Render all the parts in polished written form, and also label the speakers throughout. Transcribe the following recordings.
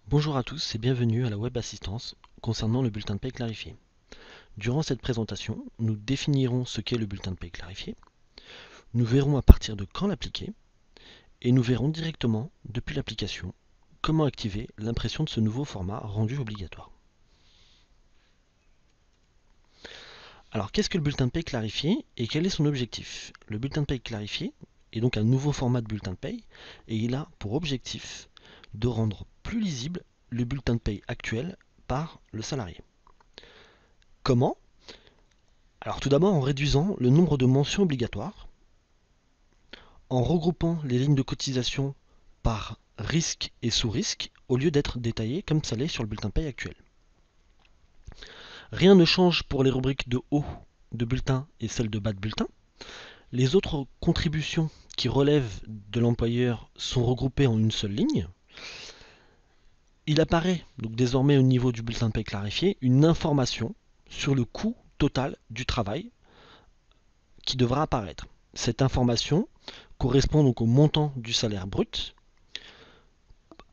Speaker 1: Bonjour à tous et bienvenue à la web assistance concernant le bulletin de paie clarifié. Durant cette présentation, nous définirons ce qu'est le bulletin de paie clarifié, nous verrons à partir de quand l'appliquer et nous verrons directement depuis l'application comment activer l'impression de ce nouveau format rendu obligatoire. Alors qu'est-ce que le bulletin de paie clarifié et quel est son objectif? Le bulletin de paie clarifié est donc un nouveau format de bulletin de paie et il a pour objectif de rendre plus lisible le bulletin de paie actuel par le salarié. Comment? Alors tout d'abord en réduisant le nombre de mentions obligatoires, en regroupant les lignes de cotisation par risque et sous-risque, au lieu d'être détaillées comme ça l'est sur le bulletin de paie actuel. Rien ne change pour les rubriques de haut de bulletin et celles de bas de bulletin. Les autres contributions qui relèvent de l'employeur sont regroupées en une seule ligne. Il apparaît donc désormais au niveau du bulletin de paie clarifié une information sur le coût total du travail qui devra apparaître. Cette information correspond donc au montant du salaire brut,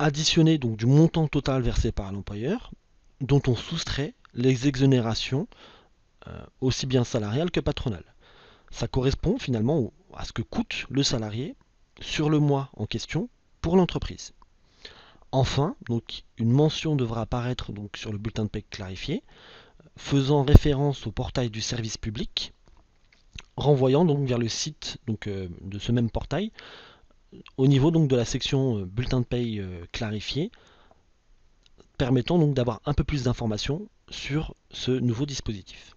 Speaker 1: additionné donc du montant total versé par l'employeur, dont on soustrait les exonérations aussi bien salariales que patronales. Ça correspond finalement à ce que coûte le salarié sur le mois en question pour l'entreprise. Enfin, donc, une mention devra apparaître donc, sur le bulletin de paie clarifié, faisant référence au portail du service public, renvoyant donc vers le site de ce même portail, au niveau donc de la section bulletin de paie clarifié, permettant donc d'avoir un peu plus d'informations sur ce nouveau dispositif.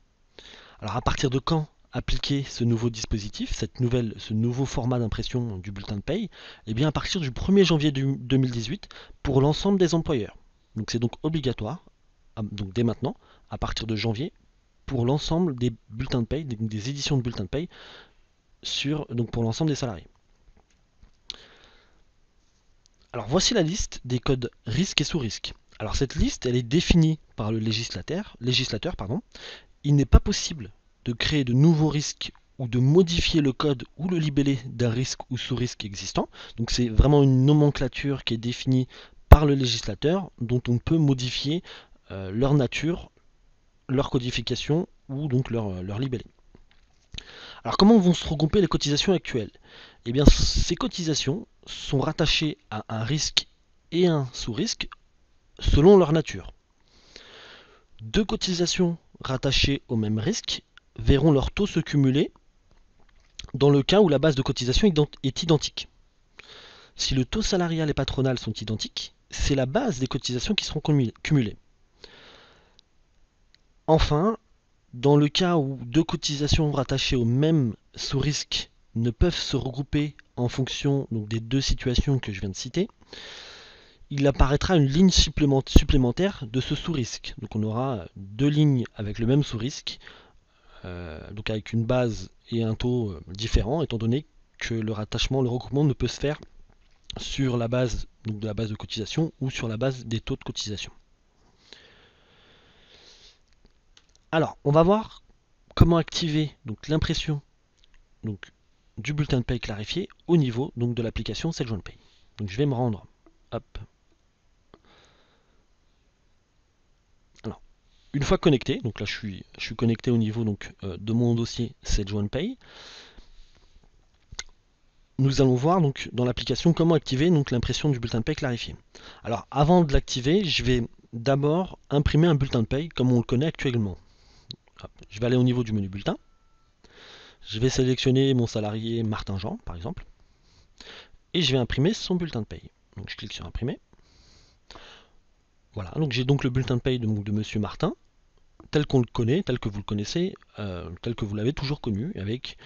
Speaker 1: Alors à partir de quand appliquer ce nouveau dispositif, ce nouveau format d'impression du bulletin de paie? Eh bien à partir du 1er janvier 2018 pour l'ensemble des employeurs. Donc c'est donc obligatoire, donc dès maintenant, à partir de janvier, pour l'ensemble des bulletins de paie, des éditions de bulletins de paie, donc pour l'ensemble des salariés. Alors voici la liste des codes risque et sous-risque. Alors cette liste, elle est définie par le législateur. Il n'est pas possible de créer de nouveaux risques ou de modifier le code ou le libellé d'un risque ou sous-risque existant. Donc c'est vraiment une nomenclature qui est définie par le législateur dont on peut modifier leur nature, leur codification ou donc leur libellé. Alors comment vont se regrouper les cotisations actuelles? Eh bien ces cotisations sont rattachées à un risque et un sous-risque selon leur nature. Deux cotisations rattachées au même risque verront leur taux se cumuler dans le cas où la base de cotisation est identique. Si le taux salarial et patronal sont identiques, c'est la base des cotisations qui seront cumulées. Enfin, dans le cas où deux cotisations rattachées au même sous-risque ne peuvent se regrouper en fonction donc, des deux situations que je viens de citer, il apparaîtra une ligne supplémentaire de ce sous-risque. Donc on aura deux lignes avec le même sous-risque, donc avec une base et un taux différents, étant donné que le regroupement ne peut se faire sur la base, donc de la base de cotisation ou sur la base des taux de cotisation. Alors, on va voir comment activer l'impression du bulletin de paie clarifié au niveau donc, de l'application 7 Joint Pay. Donc je vais me rendre, hop. Alors, une fois connecté, donc là je suis connecté au niveau de mon dossier 7 Joint Pay. Nous allons voir donc dans l'application comment activer l'impression du bulletin de paie clarifié. Alors avant de l'activer, je vais d'abord imprimer un bulletin de paie comme on le connaît actuellement. Hop, je vais aller au niveau du menu bulletin. Je vais sélectionner mon salarié Martin Jean par exemple. Et je vais imprimer son bulletin de paie. Donc je clique sur imprimer. Voilà, donc j'ai donc le bulletin de paie de Monsieur Martin, tel qu'on le connaît, tel que vous le connaissez, tel que vous l'avez toujours connu, avec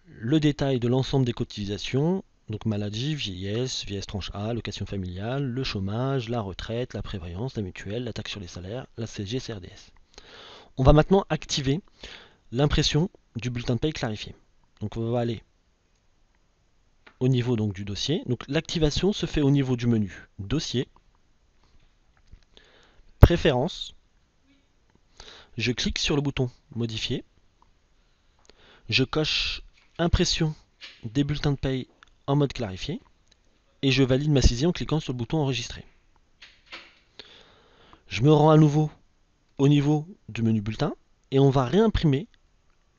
Speaker 1: le détail de l'ensemble des cotisations, donc maladie, vieillesse, vieillesse tranche A, location familiale, le chômage, la retraite, la prévoyance, la mutuelle, la taxe sur les salaires, la CSG, CRDS. On va maintenant activer l'impression du bulletin de paie clarifié. Donc on va aller au niveau donc, du dossier. Donc l'activation se fait au niveau du menu Dossier, Préférences. Je clique sur le bouton Modifier. Je coche Impression des bulletins de paie en mode clarifié et je valide ma saisie en cliquant sur le bouton Enregistrer. Je me rends à nouveau au niveau du menu bulletin et on va réimprimer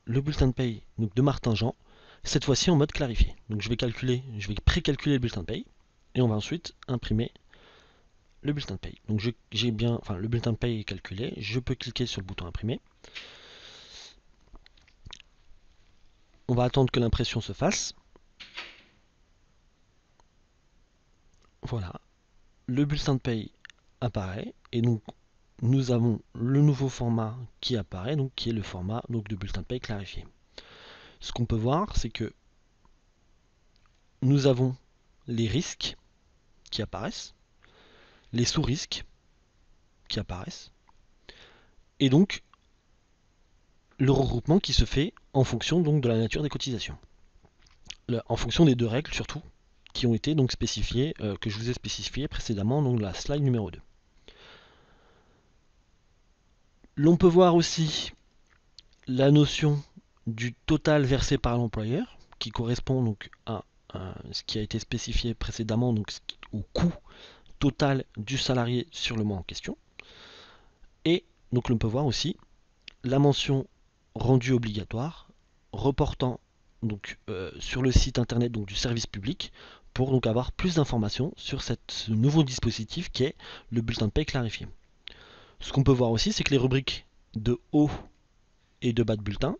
Speaker 1: le bulletin de paye donc de Martin Jean, cette fois-ci en mode clarifié. Donc je vais précalculer le bulletin de paye et on va ensuite imprimer le bulletin de paye. Donc le bulletin de paye est calculé, je peux cliquer sur le bouton imprimer. On va attendre que l'impression se fasse. Voilà, le bulletin de paye apparaît et donc nous avons le nouveau format qui apparaît, donc qui est le format donc, de bulletin de paye clarifié. Ce qu'on peut voir, c'est que nous avons les risques qui apparaissent, les sous-risques qui apparaissent, et donc le regroupement qui se fait en fonction donc de la nature des cotisations. En fonction des deux règles surtout, qui ont été donc spécifiées, que je vous ai spécifiées précédemment dans la slide numéro 2. L'on peut voir aussi la notion du total versé par l'employeur, qui correspond donc à ce qui a été spécifié précédemment, donc au coût total du salarié sur le mois en question. Et donc l'on peut voir aussi la mention rendue obligatoire, reportant donc sur le site internet donc, du service public pour donc avoir plus d'informations sur ce nouveau dispositif qui est le bulletin de paie clarifié. Ce qu'on peut voir aussi, c'est que les rubriques de haut et de bas de bulletin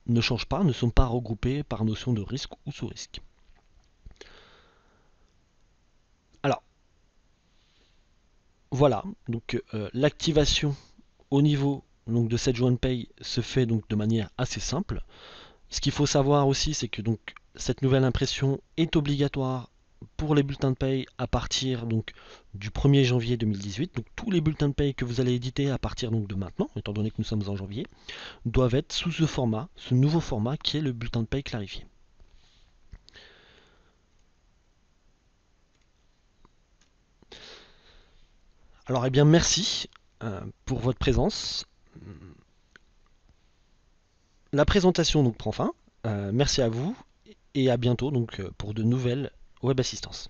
Speaker 1: ne changent pas, ne sont pas regroupées par notion de risque ou sous-risque. Alors, voilà, donc l'activation au niveau donc, de cette jointe paye se fait donc de manière assez simple. Ce qu'il faut savoir aussi, c'est que donc cette nouvelle impression est obligatoire pour les bulletins de paye à partir donc du 1er janvier 2018. Donc tous les bulletins de paye que vous allez éditer à partir donc de maintenant, étant donné que nous sommes en janvier, doivent être sous ce format, ce nouveau format qui est le bulletin de paye clarifié. Alors eh bien merci pour votre présence. La présentation donc prend fin. Merci à vous et à bientôt donc pour de nouvelles web assistances.